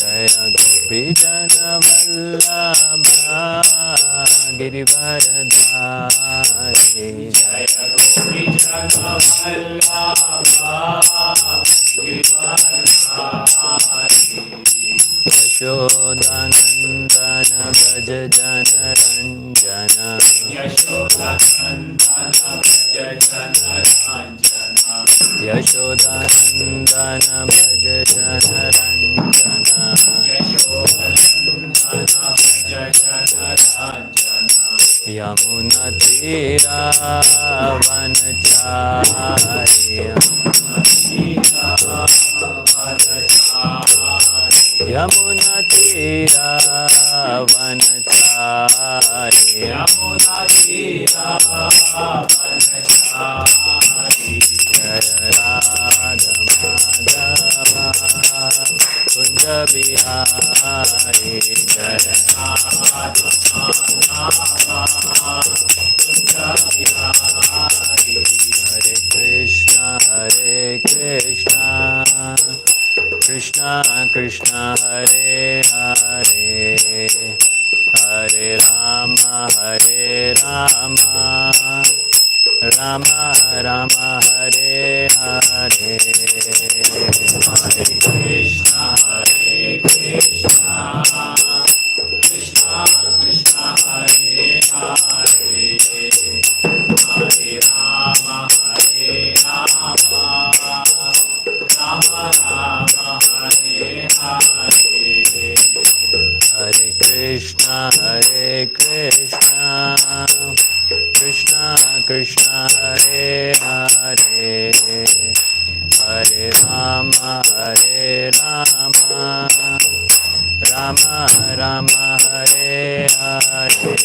Jaya Gopi Jana Vallabha Girivaradhari Jaya Gopi Jana Vallabha Girivaradhari Yashodanandana Bhaja Jana Ranjana Yashodanandana Bhaja Jana Ranjana Yashodanandana Bhaja Jana Ranjana Yashodanandana Bhaja Jana Ranjana Yamuna Tira Vanachari Yamuna Tira Vanachari Yamuna Tira Vanachari Jaya Radha Madhava Kunja Bihari Jaya Radha Madhava Kunja Bihari Hare Krishna Krishna Krishna Hare Hare Hare Rama Rama Rama Hare Hare Hare Krishna Krishna Krishna Hare Hare Hare Rama Rama Rama Hare Hare Hare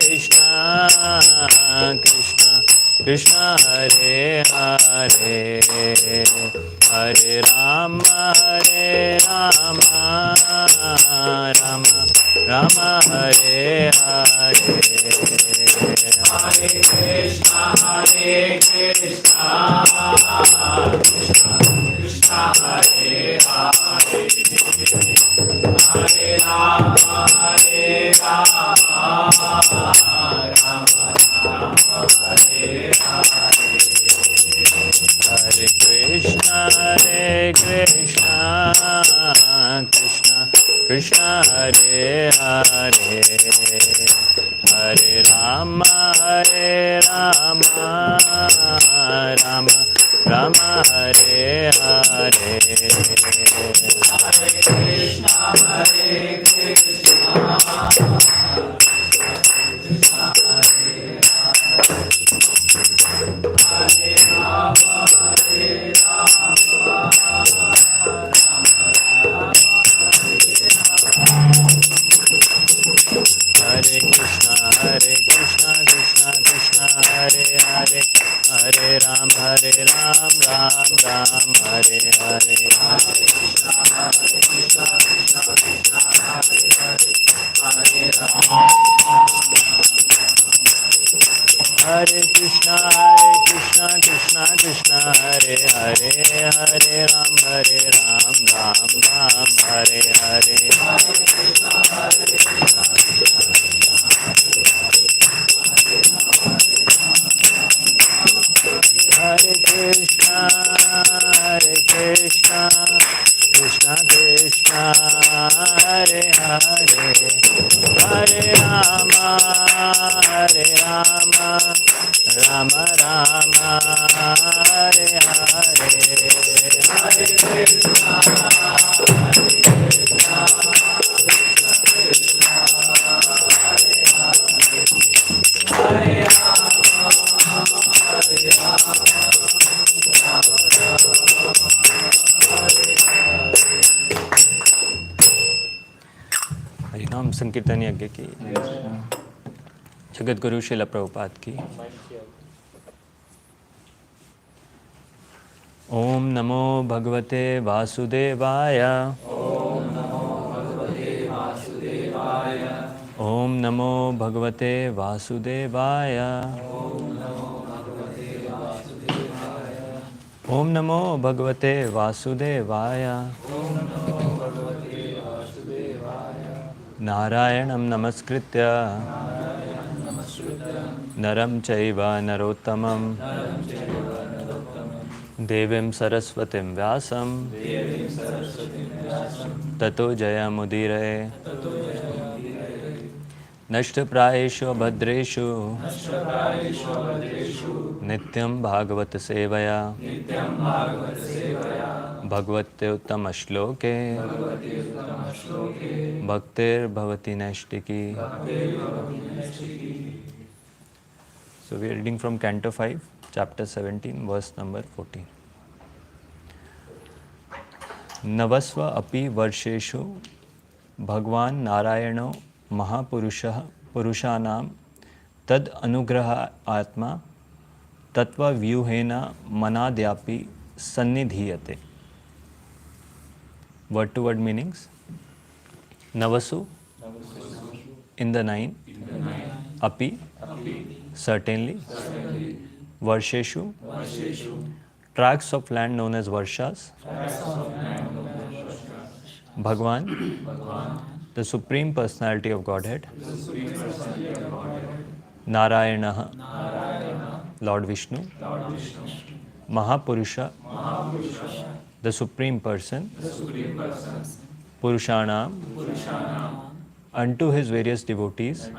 Krishna Krishna Krishna Hare Hare Hare Rama Rama Rama Hare Hare Hare Krishna Krishna Krishna Hare Hare Hare Rama Rama Hare Hare Hare Krishna Krishna Krishna Hare Hare Hare Rama Rama Hare Hare Hare Krishna Krishna Krishna Hare Hare Hare Rama Rama Hare Hare Hare Krishna Krishna Krishna Hare Hare Hare Rama Rama Hare Hare Hare Krishna Krishna Krishna Hare Hare Hare Ram Ram Hare Hare Hare Krishna Krishna Krishna Hare Hare Hare Ram Ram Hare Hare Hare Krishna Krishna Krishna Hare Hare Hare Rama Rama Hare Hare Hare Krishna हरिनाम संकीर्तन यज्ञ की जगत गुरु श्रील प्रभुपाद की Om Namo Bhagavate Vasudevaya. Om Namo Bhagavate Vasudevaya. Om Namo Bhagavate Vasudevaya. Narayanam Namaskritya Naram Chaiva Narottamam Devim Saraswatim Vyasam Tato Jayamudire Nashtaprayeshu Bhadreshu Nityam Bhagavata Sevaya Bhagavate Uttama Shloke Bhaktir Bhavati Nashtiki. So we are reading from Canto 5, Chapter 17, verse number 14. Navasva api varsheshu Bhagwan Narayano Mahapurusha Purushanam Tad Anugraha Atma Tattva Vyuhena Manadyapi Sannidhiyate. Word to word meanings. Navasu, in the nine. Api, certainly. Varsheshu, tracts of land known as Varshas. Bhagwan, the Supreme Personality of Godhead. Narayana, Lord Vishnu. Mahapurusha, the Supreme Person. Purushanam, unto his various devotees.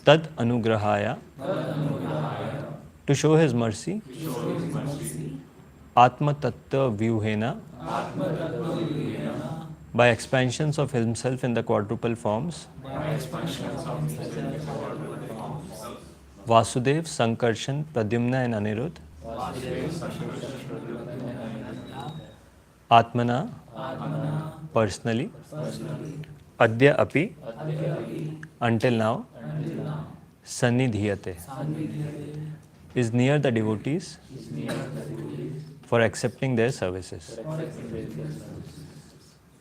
Tad Anugrahaya, to show his mercy. Atma Tattva Vyuhena, by expansions of himself in the quadruple forms. Vasudev, Sankarshan, Pradyumna and Anirudh. Atmana, personally. Adya api, until now. Sannidhiyate, is near the devotees for accepting their services.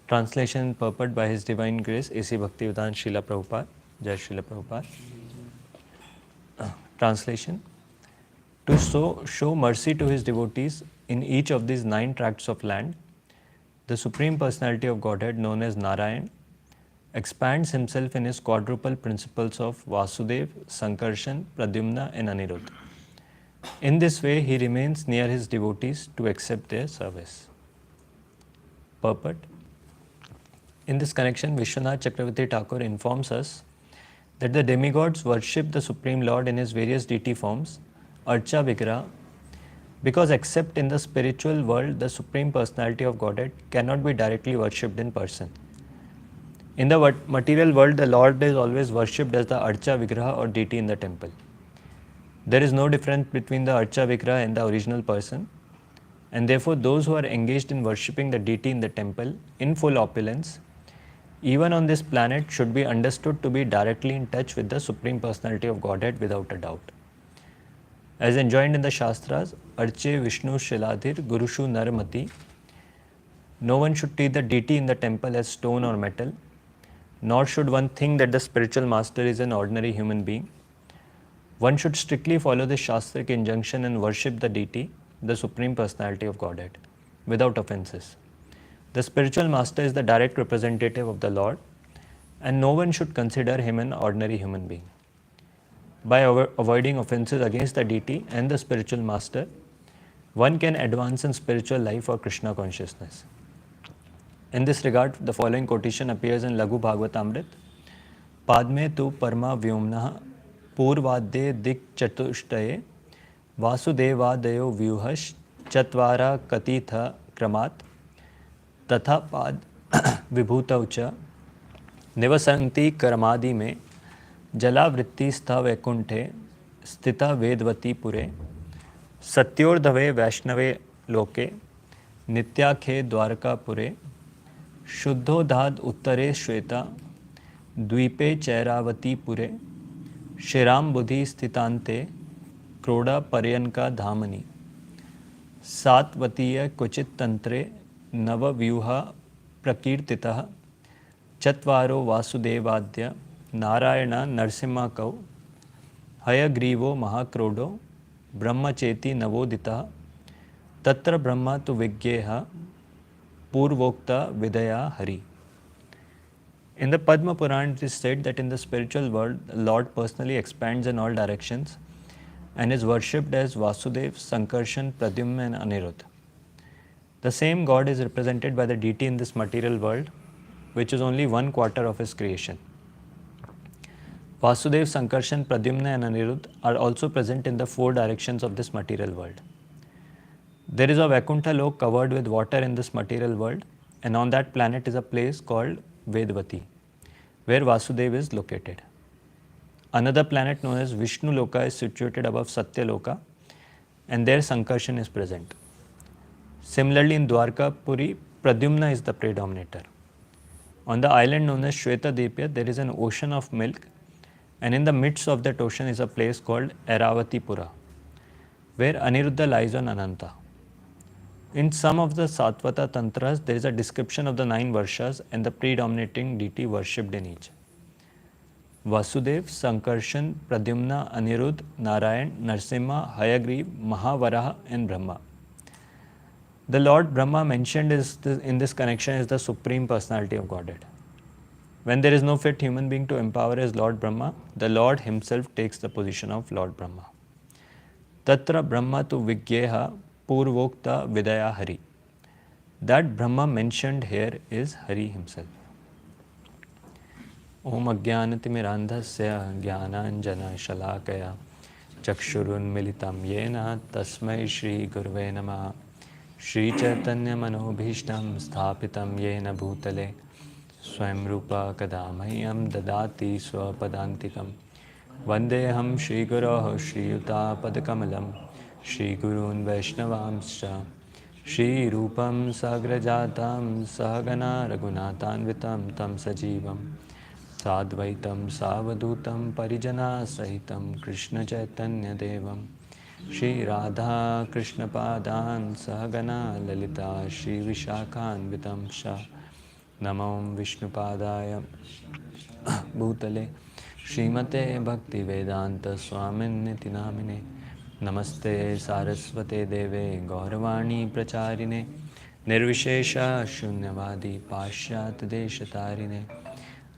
Translation and purport by His Divine Grace A.C. Bhaktivedanta Srila Prabhupada. Jai Srila Prabhupada. Translation. To show mercy to his devotees in each of these 9 tracts of land, the Supreme Personality of Godhead, known as Narayan, expands himself in his quadruple principles of Vasudev, Sankarshan, Pradyumna and Anirudh. In this way, he remains near his devotees to accept their service. Purport. In this connection, Vishwanath Chakravarti Thakur informs us that the demigods worship the Supreme Lord in his various deity forms, Archa Vigraha, because except in the spiritual world, the Supreme Personality of Godhead cannot be directly worshipped in person. In the material world, the Lord is always worshipped as the Archa Vigraha or deity in the temple. There is no difference between the Archa Vigraha and the original person, and therefore those who are engaged in worshipping the deity in the temple in full opulence, even on this planet, should be understood to be directly in touch with the Supreme Personality of Godhead without a doubt. As enjoined in the Shastras, Arche Vishnu Shiladhir Gurushu Narmati, no one should treat the deity in the temple as stone or metal, nor should one think that the spiritual master is an ordinary human being. One should strictly follow the Shastric injunction and worship the deity, the Supreme Personality of Godhead, without offenses. The spiritual master is the direct representative of the Lord, and no one should consider him an ordinary human being. By avoiding offenses against the deity and the spiritual master, one can advance in spiritual life or Krishna consciousness. In this regard, the following quotation appears in Laghu Bhagavatamrit. Padme tu parma vyomnaha purvadde dik chatushtaye vasudevadayo vyuhash chatvara katitha kramat तथा पाद विभूतौच निवसन्ति कर्मादि में जलावृत्ति स्था वैकुंठे स्थिता वेदवती पुरे सत्योर्धवे वैष्णवे लोके नित्याखे द्वारकापुरे शुद्धोदाद उत्तरे श्वेता द्वीपे चैरावती पुरे श्रीराम बुद्धि स्थितान्ते क्रोड़ा पर्यनका धामनि सात्वतीय क्वचित तंत्रे नवव्यूहा प्रकीर्तितः चत्वारो वासुदेवाद्य नारायण नरसिंहकौ हयग्रीवो महाक्रोडो ब्रह्मचेति नवोदितः तत्र ब्रह्मा तु विज्ञेह पूर्वोक्ता vidaya hari. In the Padma Purana, it is said that in the spiritual world, the Lord personally expands in all directions and is worshipped as Vasudev, Sankarshan, Pradyumna and Aniruddha. The same God is represented by the deity in this material world, which is only 1/4 of his creation. Vasudev, Sankarshan, Pradyumna and Aniruddha are also present in the 4 directions of this material world. There is a Vaikuntha lok covered with water in this material world, and on that planet is a place called Vedvati, where Vasudev is located. Another planet known as Vishnu Loka is situated above Satya Loka, and there Sankarshan is present. Similarly, in Dwarka Puri, Pradyumna is the predominator. On the island known as Shweta Depya, there is an ocean of milk, and in the midst of that ocean is a place called Airavati Pura, where Aniruddha lies on Ananta. In some of the Satvata Tantras, there is a description of the 9 Varshas and the predominating deity worshipped in each. Vasudev, Sankarshan, Pradyumna, Aniruddha, Narayan, Narsimha, Hayagriv, Mahavaraha and Brahma. The Lord Brahma mentioned in this connection is the Supreme Personality of Godhead. When there is no fit human being to empower as Lord Brahma, the Lord himself takes the position of Lord Brahma. Tatra Brahma tu Vigyeha Purvokta Vidaya Hari. That Brahma mentioned here is Hari himself. Om Ajnanatimirandhasya Jnananjana Shalakaya Chakshurun Militam Yena Tasmai Shri Gurve Namaha Shri Chaitanya Manobhishtam Sthapitam Yena Bhutale Swayam Rupa Kadamahyam Dadati Swapadantikam Vandeham Shri Guroh Shri Yuta Padakamalam Shri Gurun Vaishnavamscha Shri Rupam Sagrajatam Sahagana Raghunathanvitam Tam Sajivam Sadvaitam Savadutam Parijana Sahitam Krishna Chaitanya Devam Shri Radha Krishna Padan Sahagana Lalita Shri Vishakhanvitam Shah Namam Vishnupadaya Bhutale Srimate Bhakti Vedanta Swamin Niti Namine Namaste Saraswate Deve Gauravani Pracharine Nirvishesha Shunyavadi Pashyat Deshatarine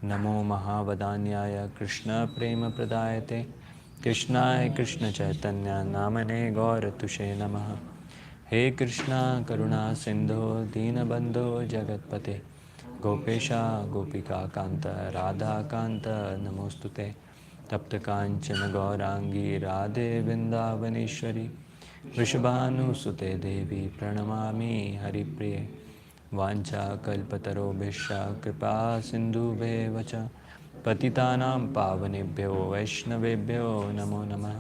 Namo Mahavadanyaya Krishna Prema Pradayate Krishnaya Krishna Chaitanya Namane Gauratushe Namaha He Krishna Karuna Sindho Dinabandho Jagatpate Gopesha Gopika Kanta Radha Kanta Namostute Tapta Kanchana Gaurangi Radhe Vrindavaneshwari Vrishabhanu Sute Devi Pranamami Haripriye Vancha Kalpataro Bhisha Kripa Sindhu Vacha Patitanam Pavanebhyo Vaishnavebhyo Namo Namah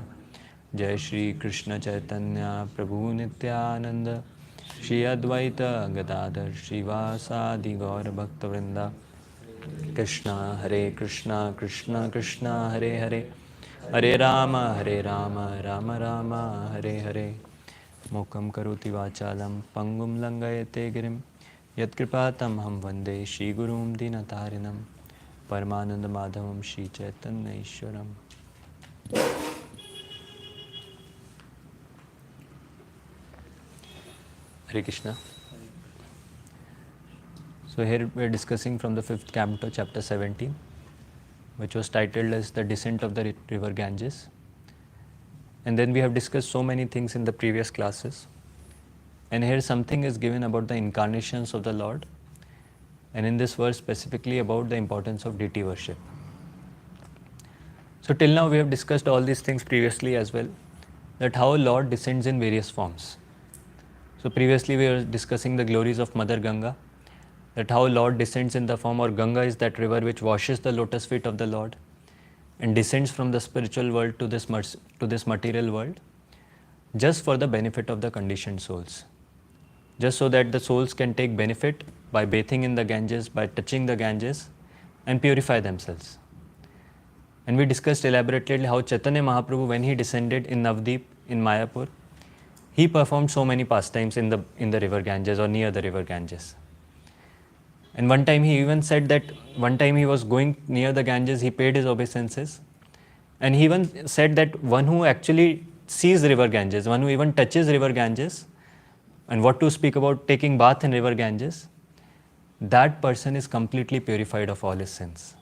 Jai Shri Krishna Chaitanya Prabhu Nityananda Shri Advaita Gadadhar Srivasadi Gaur Bhaktavrinda Krishna Hare Krishna Krishna Krishna Hare Hare Hare Rama Rama Rama Hare Hare Mokam Karoti Vachalam Pangum Langayate Girim Yat Kripatam Ham Vande Shri Gurum Dinatarinam Paramananda Madhavam Shri Chaitanya Ishwaram. Hare Krishna. So here we are discussing from the 5th canto, chapter 17, which was titled as The Descent of the River Ganges. And then we have discussed so many things in the previous classes. And here something is given about the incarnations of the Lord, and in this verse specifically about the importance of deity worship. So till now we have discussed all these things previously as well, that how Lord descends in various forms. So previously we were discussing the glories of Mother Ganga, that how Lord descends in the form, or Ganga is that river which washes the lotus feet of the Lord and descends from the spiritual world to this material world, just for the benefit of the conditioned souls. Just so that the souls can take benefit by bathing in the Ganges, by touching the Ganges and purify themselves. And we discussed elaborately how Chaitanya Mahaprabhu, when he descended in Navdeep in Mayapur, he performed so many pastimes in the river Ganges or near the river Ganges. And one time he even said that one time he was going near the Ganges, he paid his obeisances. And he even said that one who actually sees river Ganges, one who even touches river Ganges, and what to speak about taking bath in river Ganges, that person is completely purified of all his sins.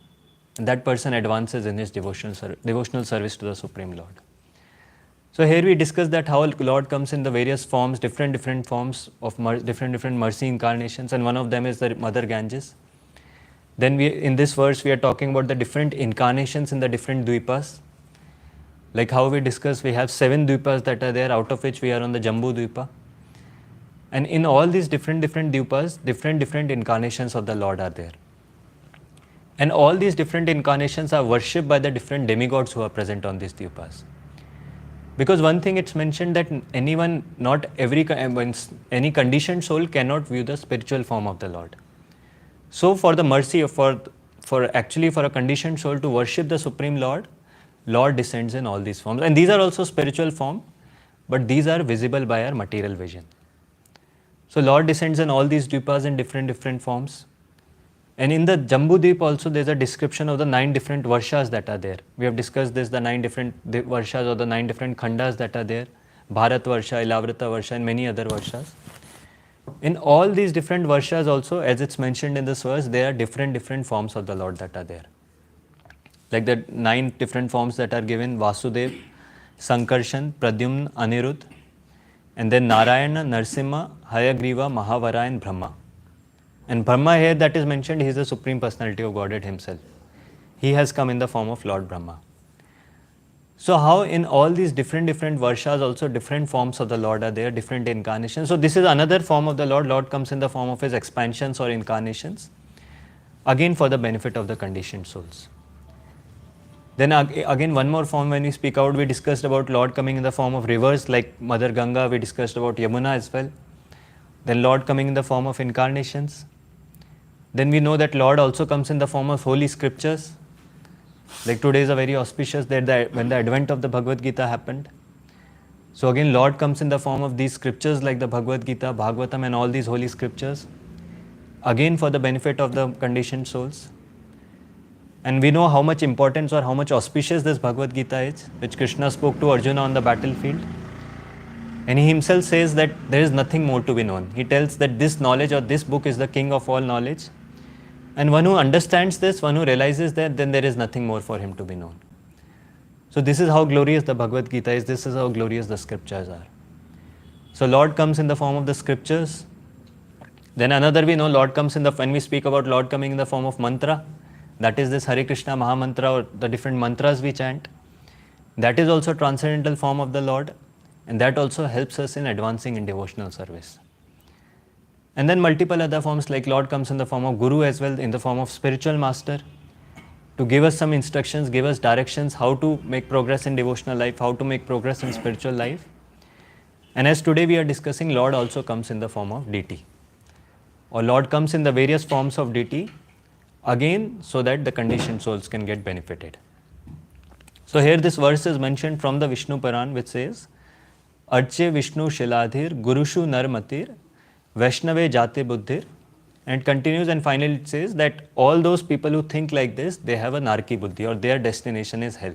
And that person advances in his devotional service to the Supreme Lord. So here we discuss that how Lord comes in the various forms, different forms of different mercy incarnations, and one of them is the Mother Ganges. Then in this verse we are talking about the different incarnations in the different dvipas. Like how we discussed, we have 7 dvipas that are there, out of which we are on the Jambu Dvipa. And in all these different dvipas, different incarnations of the Lord are there. And all these different incarnations are worshipped by the different demigods who are present on these dvipas. Because one thing it's mentioned that anyone, not any conditioned soul cannot view the spiritual form of the Lord. So for the mercy of, for a conditioned soul to worship the Supreme Lord, Lord descends in all these forms. And these are also spiritual form, but these are visible by our material vision. So Lord descends in all these dvipas in different forms. And in the Jambu Dvip also there is a description of the 9 different varshas that are there. We have discussed this, the 9 different varshas or the 9 different khandas that are there. Bharat Varsha, Ilavrata Varsha and many other varshas. In all these different varshas also, as it's mentioned in this verse, there are different forms of the Lord that are there. Like the 9 different forms that are given: Vasudev, Sankarshan, Pradyumna, Anirudh, and then Narayana, Narsimha, Hayagriva, Mahavara and Brahma. And Brahma here that is mentioned, he is the Supreme Personality of Godhead himself. He has come in the form of Lord Brahma. So how in all these different varshas also different forms of the Lord are there, different incarnations. So this is another form of the Lord. Lord comes in the form of his expansions or incarnations, again for the benefit of the conditioned souls. Then again one more form when we speak out, we discussed about Lord coming in the form of rivers like Mother Ganga, we discussed about Yamuna as well. Then Lord coming in the form of incarnations. Then we know that Lord also comes in the form of holy scriptures. Like today is a very auspicious day when the advent of the Bhagavad Gita happened. So again Lord comes in the form of these scriptures like the Bhagavad Gita, Bhagavatam and all these holy scriptures. Again for the benefit of the conditioned souls. And we know how much importance or how much auspicious this Bhagavad Gita is, which Krishna spoke to Arjuna on the battlefield. And he himself says that there is nothing more to be known. He tells that this knowledge or this book is the king of all knowledge. And one who understands this, one who realizes that, then there is nothing more for him to be known. So this is how glorious the Bhagavad Gita is. This is how glorious the scriptures are. So Lord comes in the form of the scriptures. Then another we know Lord comes in when we speak about Lord coming in the form of mantra, that is this Hare Krishna Maha Mantra or the different mantras we chant. That is also transcendental form of the Lord. And that also helps us in advancing in devotional service. And then multiple other forms like Lord comes in the form of Guru as well, in the form of spiritual master, to give us some instructions, give us directions how to make progress in devotional life, how to make progress in spiritual life. And as today we are discussing, Lord also comes in the form of deity. Or Lord comes in the various forms of deity, again so that the conditioned souls can get benefited. So here this verse is mentioned from the Vishnu Puran, which says, Arche Vishnu Shiladhir, Gurushu Narmatir, Vaishnave Jate Buddhir, and continues and finally it says that all those people who think like this, they have a narki buddhi or their destination is hell.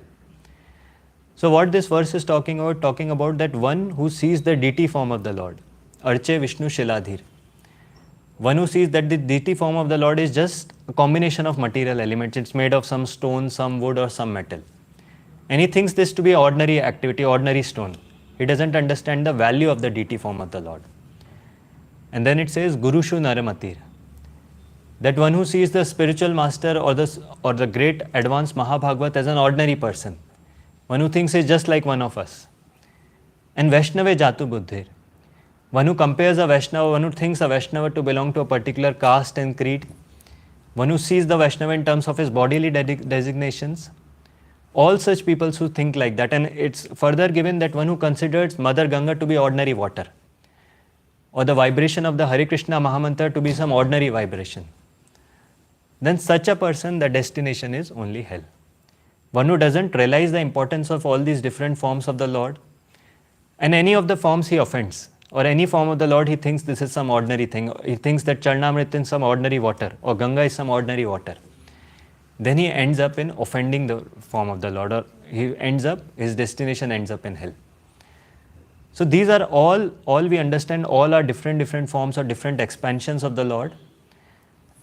So what this verse is talking about that one who sees the deity form of the Lord, Arche Vishnu Shiladhir. One who sees that the deity form of the Lord is just a combination of material elements. It's made of some stone, some wood or some metal. And he thinks this to be ordinary activity, ordinary stone. He doesn't understand the value of the deity form of the Lord. And then it says, Gurushu Naramatir. That one who sees the spiritual master or the great advanced Mahabhagavat as an ordinary person. One who thinks he's just like one of us. And Vaishnave Jatu Buddhir. One who compares a Vaishnava, one who thinks a Vaishnava to belong to a particular caste and creed. One who sees the Vaishnava in terms of his bodily designations. All such people who think like that. And it's further given that one who considers Mother Ganga to be ordinary water. Or the vibration of the Hare Krishna Mahamantra to be some ordinary vibration. Then such a person, the destination is only hell. One who doesn't realize the importance of all these different forms of the Lord, And any of the forms he offends, or any form of the Lord he thinks this is some ordinary thing. He thinks that Charnamrita is some ordinary water, or Ganga is some ordinary water. Then he ends up in offending the form of the Lord, or his destination ends up in hell. So these are all we understand, all are different forms or different expansions of the Lord.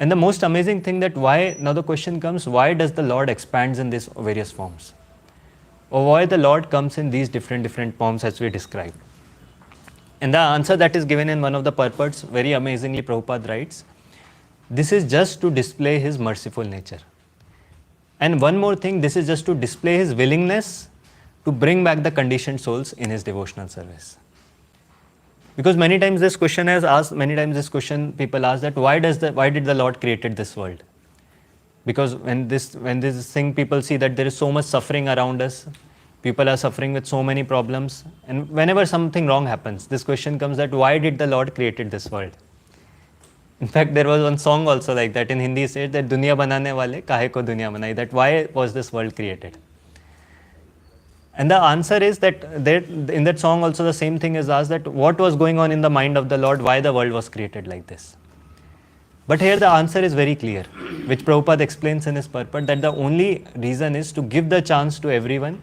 And the most amazing thing that now the question comes, why does the Lord expands in these various forms? Or why the Lord comes in these different forms as we described? And the answer that is given in one of the purports, very amazingly Prabhupada writes, this is just to display his merciful nature. And one more thing, this is just to display his willingness to bring back the conditioned souls in his devotional service. Because many times this question people ask that why did the Lord created this world? Because when this thing, people see that there is so much suffering around us, people are suffering with so many problems, and whenever something wrong happens, this question comes that why did the Lord created this world? In fact, there was one song also like that in Hindi, says that Duniya banane wale kahe ko duniya banai, that why was this world created? And the answer is that in that song also the same thing is asked, that what was going on in the mind of the Lord, why the world was created like this. But here the answer is very clear, which Prabhupada explains in his purport, that the only reason is to give the chance to everyone,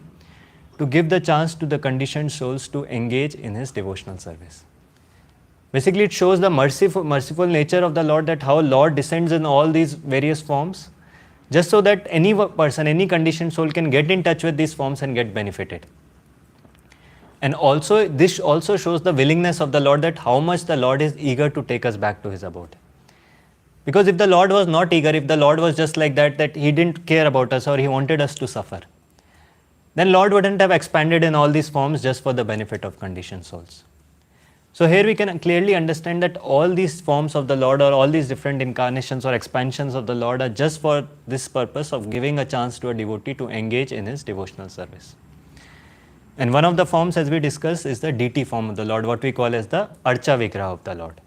to give the chance to the conditioned souls to engage in his devotional service. Basically, it shows the merciful nature of the Lord, that how Lord descends in all these various forms, just so that any person, any conditioned soul can get in touch with these forms and get benefited. And also, this also shows the willingness of the Lord, that how much the Lord is eager to take us back to his abode. Because if the Lord was not eager, if the Lord was just like that he didn't care about us or he wanted us to suffer, then Lord wouldn't have expanded in all these forms just for the benefit of conditioned souls. So here we can clearly understand that all these forms of the Lord, or all these different incarnations or expansions of the Lord, are just for this purpose of giving a chance to a devotee to engage in his devotional service. And one of the forms, as we discussed, is the deity form of the Lord, what we call as the Archa Vigraha of the Lord.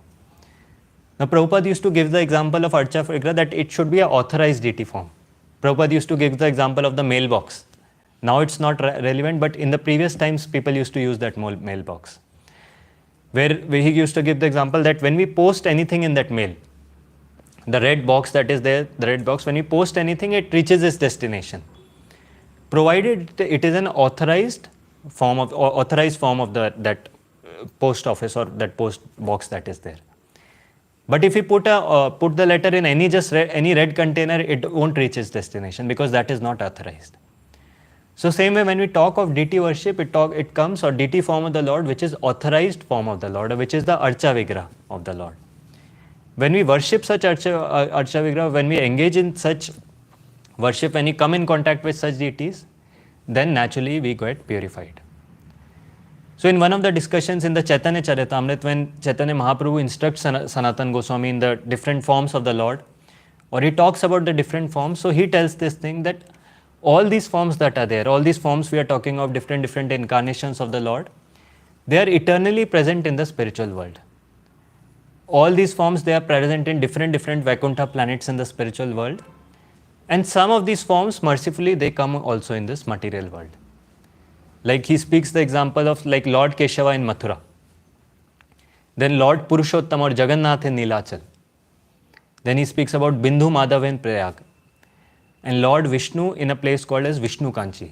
Now Prabhupada used to give the example of Archa Vigraha that it should be an authorized deity form. Prabhupada used to give the example of the mailbox. Now it's not relevant, but in the previous times people used to use that mailbox. Where he used to give the example that when we post anything in that mail, the red box that is there, when we post anything, it reaches its destination, provided it is an authorized form of that post office or that post box that is there. But if we put the letter in any red container, it won't reach its destination, because that is not authorized. So same way, when we talk of deity worship, it comes, or deity form of the Lord, which is authorized form of the Lord, which is the Archa Vigraha of the Lord. When we worship such Archa Vigraha, when we engage in such worship, when we come in contact with such deities, then naturally we get purified. So in one of the discussions in the Chaitanya Charitamrita, when Chaitanya Mahaprabhu instructs Sanatana Goswami in the different forms of the Lord, or he talks about the different forms, so he tells this thing that all these forms that are there, all these forms we are talking of, different incarnations of the Lord, they are eternally present in the spiritual world. All these forms, they are present in different Vaikuntha planets in the spiritual world. And some of these forms, mercifully, they come also in this material world. Like he speaks the example of like Lord Keshava in Mathura. Then Lord Purushottam or Jagannath in Nilachal. Then he speaks about Bindhu Madhav in Prayag. And Lord Vishnu in a place called as Vishnu Kanchi.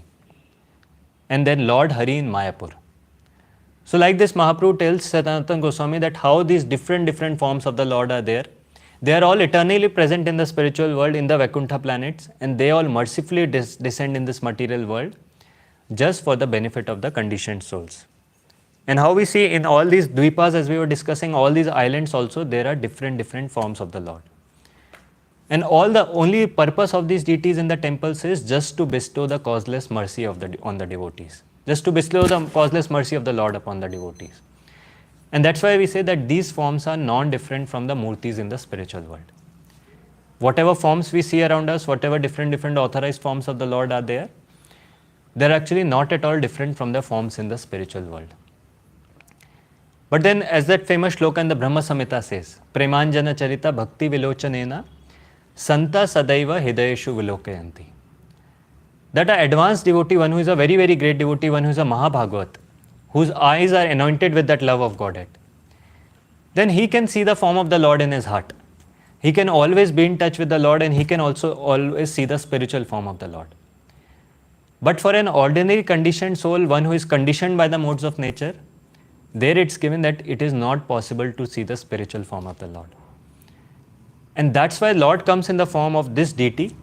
And then Lord Hari in Mayapur. So like this, Mahaprabhu tells Sanatana Goswami that how these different forms of the Lord are there. They are all eternally present in the spiritual world, in the Vaikuntha planets, and they all mercifully descend in this material world just for the benefit of the conditioned souls. And how we see in all these dvipas, as we were discussing, all these islands also, there are different forms of the Lord. And the only purpose of these deities in the temples is just to bestow the causeless mercy on the devotees. Just to bestow the causeless mercy of the Lord upon the devotees. And that's why we say that these forms are non-different from the murtis in the spiritual world. Whatever forms we see around us, whatever different authorized forms of the Lord are there, they're actually not at all different from the forms in the spiritual world. But then, as that famous shloka in the Brahma Samhita says, Premanjana Charita Bhakti Vilochanena Santa Sadaiva Hidayeshu Vilokayanti. That an advanced devotee, one who is a very great devotee, one who is a Mahabhagavat, whose eyes are anointed with that love of Godhead, then he can see the form of the Lord in his heart. He can always be in touch with the Lord, and he can also always see the spiritual form of the Lord. But for an ordinary conditioned soul, one who is conditioned by the modes of nature, there it's given that it is not possible to see the spiritual form of the Lord. And that's why Lord comes in the form of this deity.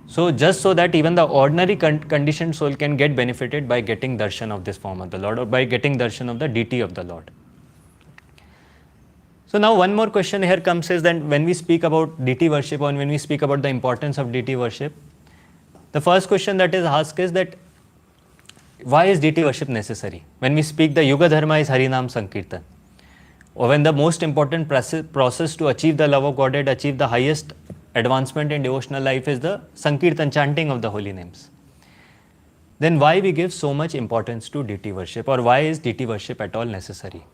So just so that even the ordinary conditioned soul can get benefited by getting darshan of this form of the Lord, or by getting darshan of the deity of the Lord. So now one more question here comes is that when we speak about deity worship, or when we speak about the importance of deity worship, the first question that is asked is that why is deity worship necessary? When we speak the Yuga Dharma is Harinam Sankirtan, or when the most important process to achieve the love of Godhead, achieve the highest advancement in devotional life is the Sankirtan, chanting of the holy names. Then why we give so much importance to deity worship, or why is deity worship at all necessary?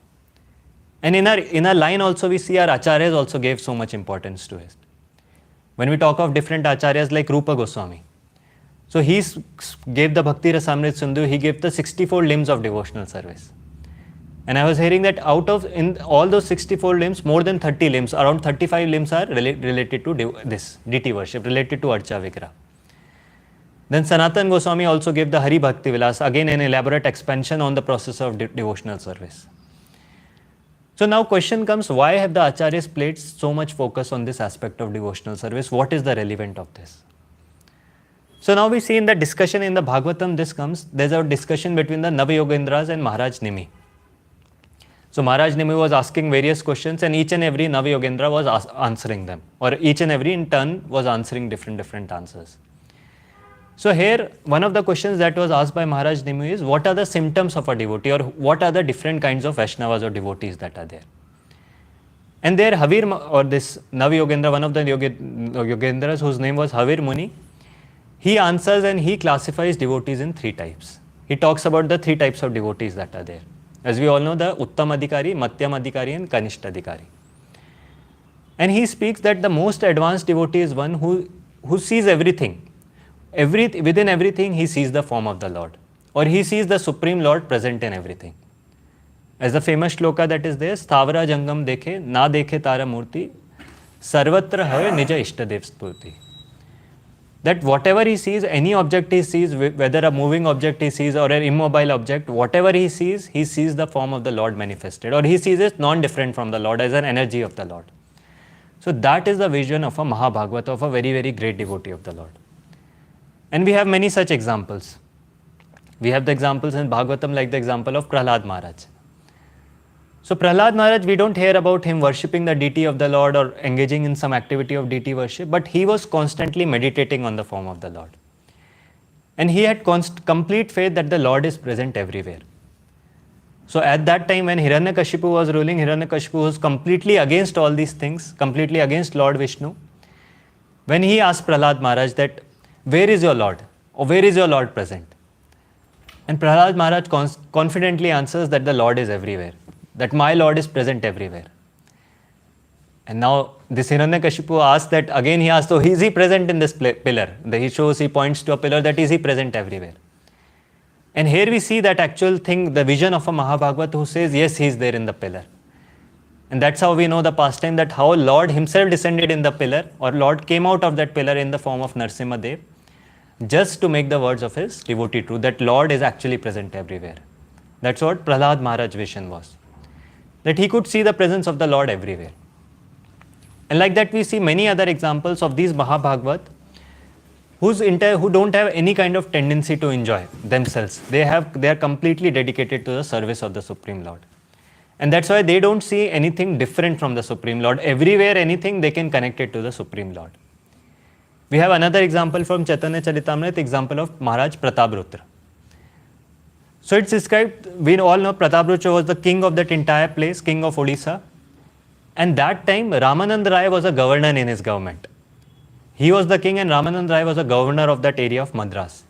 And in our line also we see our acharyas also gave so much importance to it. When we talk of different acharyas like Rupa Goswami, so he gave the Bhakti Rasamrit Sindhu, he gave the 64 limbs of devotional service. And I was hearing that out of in all those 64 limbs, more than 30 limbs, around 35 limbs are related to this deity worship, related to Archa Vigraha. Then Sanatan Goswami also gave the Hari Bhakti Vilas, again an elaborate expansion on the process of devotional service. So now question comes, why have the acharyas placed so much focus on this aspect of devotional service? What is the relevance of this? So now we see in the discussion in the Bhagavatam, there's a discussion between the Navayogendras and Maharaj Nimi. So Maharaj Nimi was asking various questions, and each and every Navayogendra was answering them, or each and every in turn was answering different answers. So here, one of the questions that was asked by Maharaj Nimi is, what are the symptoms of a devotee, or what are the different kinds of Vaishnavas or devotees that are there? And there Havir, or this Navayogendra, one of the Yogendras whose name was Havir Muni, he answers and he classifies devotees in 3 types. He talks about the 3 types of devotees that are there. As we all know, the Uttam Adhikari, Madhyam Adhikari and Kanishta Adhikari. And he speaks that the most advanced devotee is one who sees everything. Within everything he sees the form of the Lord, or he sees the Supreme Lord present in everything. As the famous shloka that is there, Sthavara Jangam dekhe, na dekhe tara murti, sarvatra have nija ishtadev spurti. That whatever he sees, any object he sees, whether a moving object he sees or an immobile object, whatever he sees the form of the Lord manifested, or he sees it non-different from the Lord, as an energy of the Lord. So that is the vision of a Mahabhagavata, of a very, very great devotee of the Lord. And we have many such examples. We have the examples in Bhagavatam, like the example of Prahlad Maharaj. So Prahlad Maharaj, we don't hear about him worshipping the deity of the Lord or engaging in some activity of deity worship, but he was constantly meditating on the form of the Lord. And he had complete faith that the Lord is present everywhere. So at that time when Hiranyakashipu was ruling, Hiranyakashipu was completely against all these things, completely against Lord Vishnu. When he asked Prahlad Maharaj that, where is your Lord? Or where is your Lord present? And Prahlad Maharaj confidently answers that the Lord is everywhere, that my Lord is present everywhere. And now this Hiranyakashipu asked that, again he asked, so is he present in this pillar? He points to a pillar, that is he present everywhere. And here we see that actual thing, the vision of a Mahabhagavat who says, yes, he is there in the pillar. And that's how we know the pastime, that how Lord himself descended in the pillar, or Lord came out of that pillar in the form of Narsimha Dev, just to make the words of his devotee true, that Lord is actually present everywhere. That's what Prahlad Maharaj's vision was, that he could see the presence of the Lord everywhere. And like that we see many other examples of these Mahabhagavat who don't have any kind of tendency to enjoy themselves. They are completely dedicated to the service of the Supreme Lord. And that's why they don't see anything different from the Supreme Lord. Everywhere, anything, they can connect it to the Supreme Lord. We have another example from Chaitanya Charitamrita, example of Maharaj Prataprudra. So it's described, we all know Prataprudra was the king of that entire place, king of Odisha. And that time, Ramanand Rai was a governor in his government. He was the king and Ramanand Rai was a governor of that area of Madras.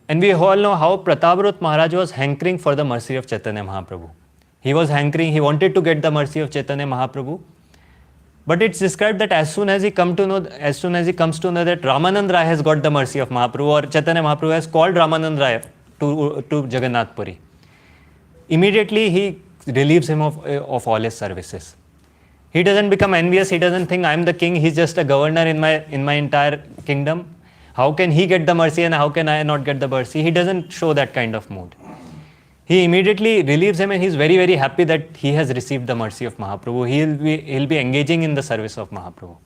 And we all know how Prataprudra Maharaj was hankering for the mercy of Chaitanya Mahaprabhu. He was hankering, he wanted to get the mercy of Chaitanya Mahaprabhu. But it's described that as soon as he comes to know that Ramanand Rai has got the mercy of Mahaprabhu, or Chaitanya Mahaprabhu has called Ramanand Rai to Jagannath Puri, immediately he relieves him of all his services. He doesn't become envious. He doesn't think I'm the king. He's just a governor in my entire kingdom. How can he get the mercy and how can I not get the mercy? He doesn't show that kind of mood. He immediately relieves him and he's very, very happy that he has received the mercy of Mahaprabhu. He'll be engaging in the service of Mahaprabhu.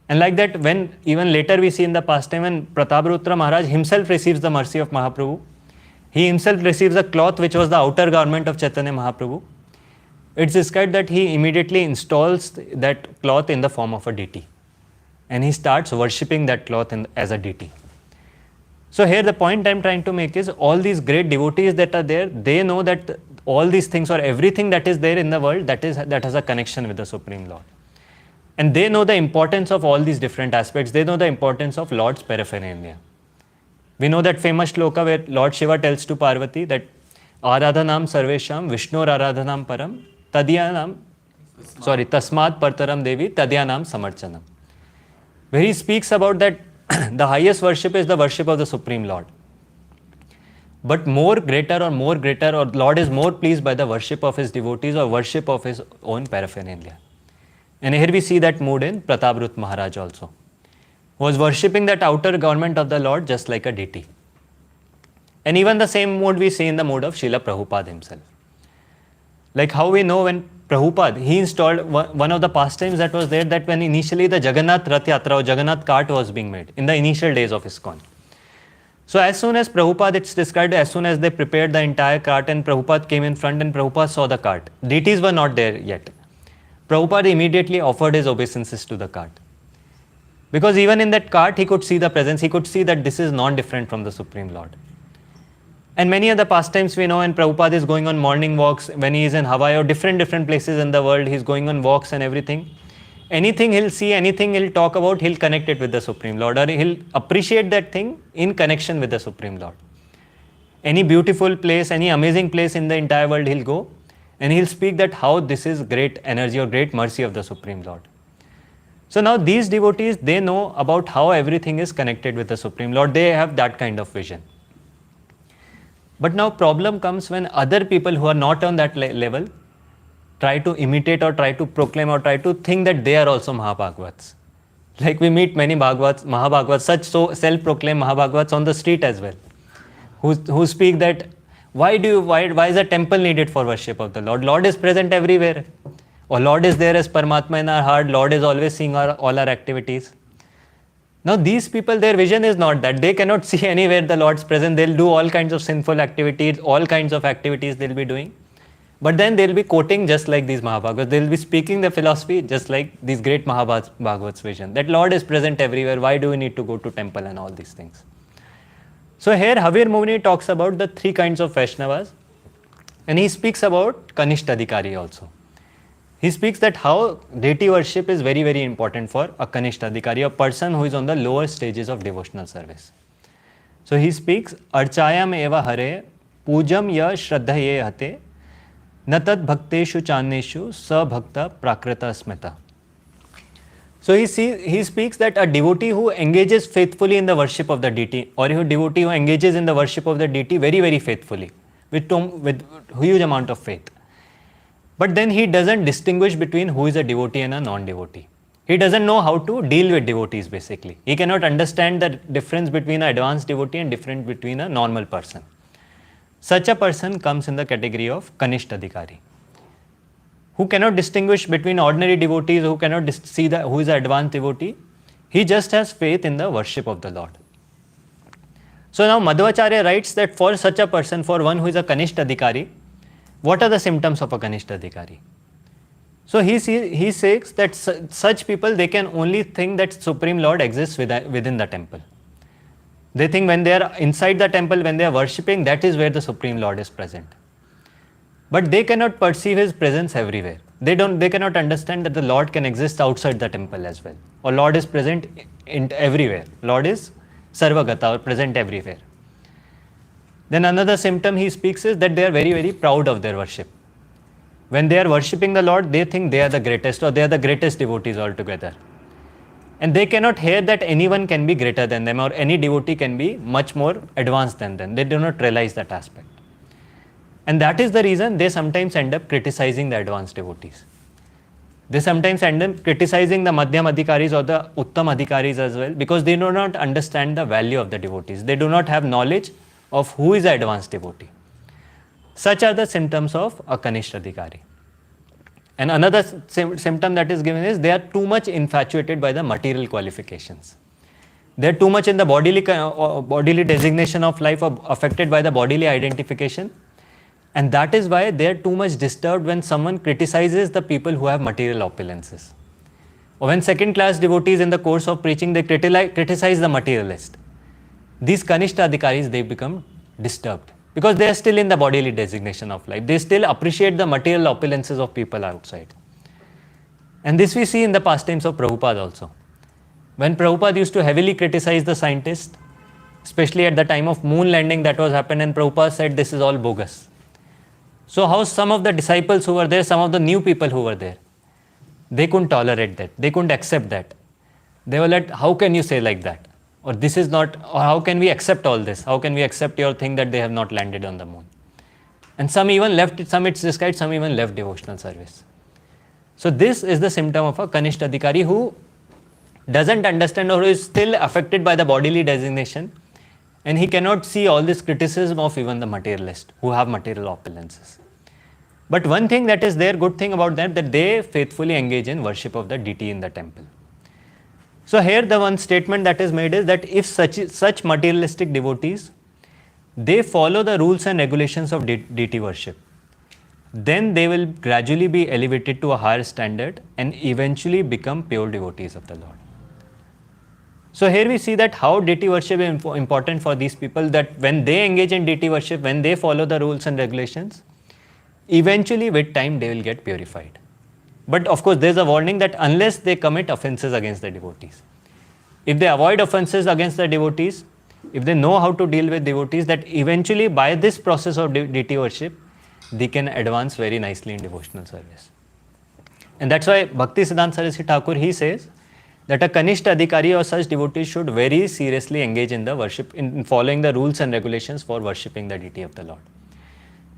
And like that, when even later we see in the pastime when Prataparudra Maharaj himself receives the mercy of Mahaprabhu, he himself receives a cloth which was the outer garment of Chaitanya Mahaprabhu. It's described that he immediately installs that cloth in the form of a deity. And he starts worshipping that cloth as a deity. So here the point I'm trying to make is all these great devotees that are there, they know that all these things or everything that is there in the world that has a connection with the Supreme Lord. And they know the importance of all these different aspects. They know the importance of Lord's paraphernalia. We know that famous shloka where Lord Shiva tells to Parvati that Aradhanam Sarvesham Vishnur Aradhanam Param Tasmat Partaram Devi Tadyanam Samarchanam. Where he speaks about that the highest worship is the worship of the Supreme Lord. But greater or Lord is more pleased by the worship of his devotees or worship of his own paraphernalia. And here we see that mood in Prataparudra Maharaj also, who was worshipping that outer garment of the Lord just like a deity. And even the same mood we see in the mood of Srila Prabhupada himself. Like how we know when Prabhupada, he installed one of the pastimes that was there, that when initially the Jagannath Rath Yatra or Jagannath cart was being made in the initial days of ISKCON. So as soon as Prabhupada, it's described as soon as they prepared the entire cart and Prabhupada came in front and Prabhupada saw the cart. Deities were not there yet. Prabhupada immediately offered his obeisances to the cart. Because even in that cart he could see the presence, he could see that this is non-different from the Supreme Lord. And many other pastimes we know, and Prabhupada is going on morning walks when he is in Hawaii or different places in the world, he's going on walks and everything. Anything he'll see, anything he'll talk about, he'll connect it with the Supreme Lord, or he'll appreciate that thing in connection with the Supreme Lord. Any beautiful place, any amazing place in the entire world he'll go, and he'll speak that how this is great energy or great mercy of the Supreme Lord. So now these devotees, they know about how everything is connected with the Supreme Lord. They have that kind of vision. But now problem comes when other people who are not on that level try to imitate or try to proclaim or try to think that they are also Mahabhagavats. Like we meet many Mahabhagavats, such so self-proclaimed Mahabhagavats on the street as well, who speak that why is a temple needed for worship of the Lord? Lord is present everywhere. Or Lord is there as Paramatma in our heart. Lord is always seeing all our activities. Now these people, their vision is not that. They cannot see anywhere the Lord's presence. They'll do all kinds of sinful activities, all kinds of activities they'll be doing. But then they'll be quoting just like these Mahabhagavats. They'll be speaking the philosophy just like these great Mahabhagavats' vision. That Lord is present everywhere. Why do we need to go to temple and all these things? So here Havir Muni talks about the three kinds of Vaishnavas. And he speaks about Kanishtadhikari also. He speaks that how deity worship is very, very important for a Kanishtadhikari, a person who is on the lower stages of devotional service. So he speaks, Archayam eva hare, pujam ya shraddhaye hate, natat bhakteshu chaneshu sa bhakta prakrita smita. So he speaks that a devotee who engages faithfully in the worship of the deity, or a devotee who engages in the worship of the deity very, very faithfully, with huge amount of faith. But then he doesn't distinguish between who is a devotee and a non-devotee. He doesn't know how to deal with devotees basically. He cannot understand the difference between an advanced devotee and difference between a normal person. Such a person comes in the category of Kanishtadhikari, who cannot distinguish between ordinary devotees, who cannot see who is an advanced devotee. He just has faith in the worship of the Lord. So now Madhvacharya writes that for such a person, for one who is a Kanishtadhikari, what are the symptoms of a Kanishtadhikari? So he says that such people, they can only think that Supreme Lord exists within the temple. They think when they are inside the temple, when they are worshipping, that is where the Supreme Lord is present. But they cannot perceive his presence everywhere. They cannot understand that the Lord can exist outside the temple as well. Or Lord is present everywhere. Lord is Sarvagata, or present everywhere. Then another symptom he speaks is that they are very, very proud of their worship. When they are worshipping the Lord, they think they are the greatest, or they are the greatest devotees altogether. And they cannot hear that anyone can be greater than them, or any devotee can be much more advanced than them. They do not realize that aspect. And that is the reason they sometimes end up criticizing the advanced devotees. They sometimes end up criticizing the Madhyam Adhikaris or the Uttam Adhikaris as well, because they do not understand the value of the devotees. They do not have knowledge of who is an advanced devotee. Such are the symptoms of a Kanishta Adhikari. And another symptom that is given is they are too much infatuated by the material qualifications. They are too much in the bodily designation of life, or affected by the bodily identification. And that is why they are too much disturbed when someone criticizes the people who have material opulences. Or when second class devotees in the course of preaching, they criticize the materialist. These Kanishta Adhikaris, they become disturbed because they are still in the bodily designation of life. They still appreciate the material opulences of people outside. And this we see in the pastimes of Prabhupada also. When Prabhupada used to heavily criticize the scientists, especially at the time of moon landing that was happened, and Prabhupada said this is all bogus. So how some of the disciples who were there, some of the new people who were there, they couldn't tolerate that. They couldn't accept that. They were like, how can you say like that? Or this is not, or how can we accept all this? How can we accept your thing that they have not landed on the moon? And some even left, some it's described, some even left devotional service. So this is the symptom of a Kanishta Adhikari who doesn't understand or is still affected by the bodily designation, and he cannot see all this criticism of even the materialist who have material opulences. But one thing that is there, good thing about them, that they faithfully engage in worship of the deity in the temple. So here the one statement that is made is that if such materialistic devotees, they follow the rules and regulations of deity worship, then they will gradually be elevated to a higher standard and eventually become pure devotees of the Lord. So here we see that how deity worship is important for these people, that when they engage in deity worship, when they follow the rules and regulations, eventually with time they will get purified. But of course there is a warning that unless they commit offenses against the devotees. If they avoid offenses against the devotees, if they know how to deal with devotees, that eventually by this process of deity worship, they can advance very nicely in devotional service. And that's why Bhakti Siddhanta Saraswati Thakur, he says that a Kanishta Adhikari or such devotees should very seriously engage in the worship, in following the rules and regulations for worshipping the deity of the Lord.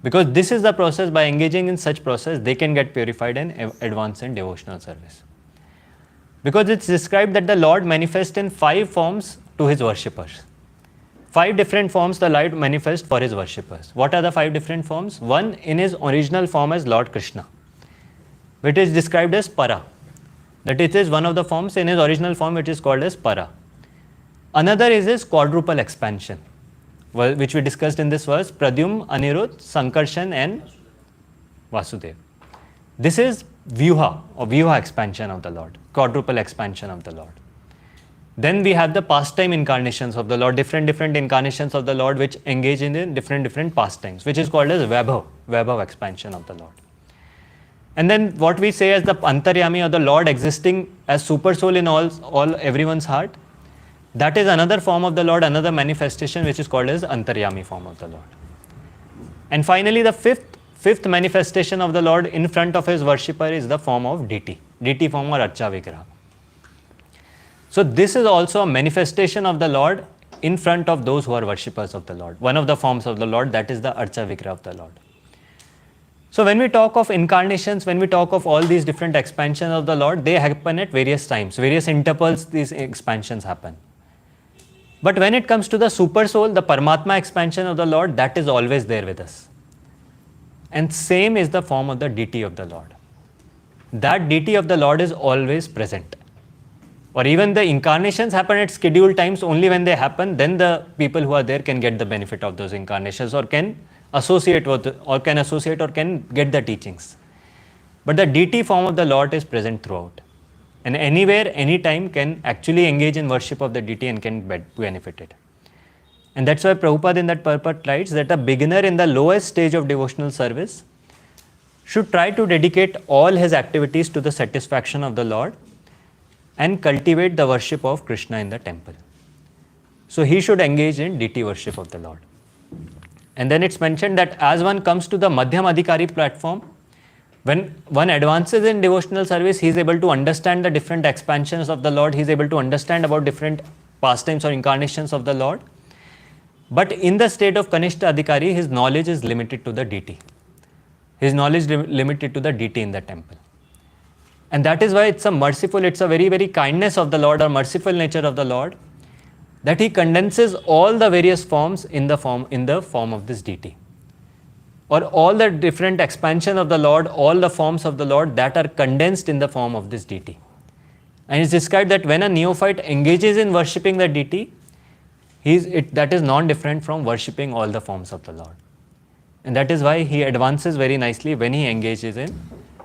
Because this is the process, by engaging in such process, they can get purified and advance in devotional service. Because it's described that the Lord manifests in 5 forms to his worshippers. 5 different forms the Lord manifests for his worshippers. What are the 5 different forms? One, in his original form as Lord Krishna, which is described as Para. That it is one of the forms in his original form which is called as Para. Another is his quadruple expansion, which we discussed in this verse, Pradyum, Anirudh, Sankarshan and Vasudev. This is Vyuha or Vyuha expansion of the Lord, quadruple expansion of the Lord. Then we have the pastime incarnations of the Lord, different incarnations of the Lord which engage in different pastimes, which is called as Vaibhava expansion of the Lord. And then what we say as the Antaryami or the Lord existing as super soul in everyone's heart, that is another form of the Lord, another manifestation which is called as Antaryami form of the Lord. And finally the fifth manifestation of the Lord in front of his worshipper is the form of deity form or Archa Vigraha. So this is also a manifestation of the Lord in front of those who are worshippers of the Lord. One of the forms of the Lord, that is the Archa Vigraha of the Lord. So when we talk of incarnations, when we talk of all these different expansions of the Lord, they happen at various times, various intervals these expansions happen. But when it comes to the super soul, the Paramatma expansion of the Lord, that is always there with us. And same is the form of the deity of the Lord. That deity of the Lord is always present. Or even the incarnations happen at scheduled times, only when they happen, then the people who are there can get the benefit of those incarnations or can associate with, or can get the teachings. But the deity form of the Lord is present throughout. And anywhere, anytime can actually engage in worship of the deity and can benefit it. And that's why Prabhupada in that purport writes that a beginner in the lowest stage of devotional service should try to dedicate all his activities to the satisfaction of the Lord and cultivate the worship of Krishna in the temple. So he should engage in deity worship of the Lord. And then it's mentioned that as one comes to the Madhyam Adhikari platform, when one advances in devotional service, he is able to understand the different expansions of the Lord, he is able to understand about different pastimes or incarnations of the Lord. But in the state of Kanishta Adhikari, his knowledge is limited to the deity. His knowledge limited to the deity in the temple. And that is why it's a very, very kindness of the Lord or merciful nature of the Lord that he condenses all the various forms in the form of this deity. Or all the different expansion of the Lord, all the forms of the Lord that are condensed in the form of this deity. And it's described that when a neophyte engages in worshipping the deity, that is non-different from worshipping all the forms of the Lord. And that is why he advances very nicely when he engages in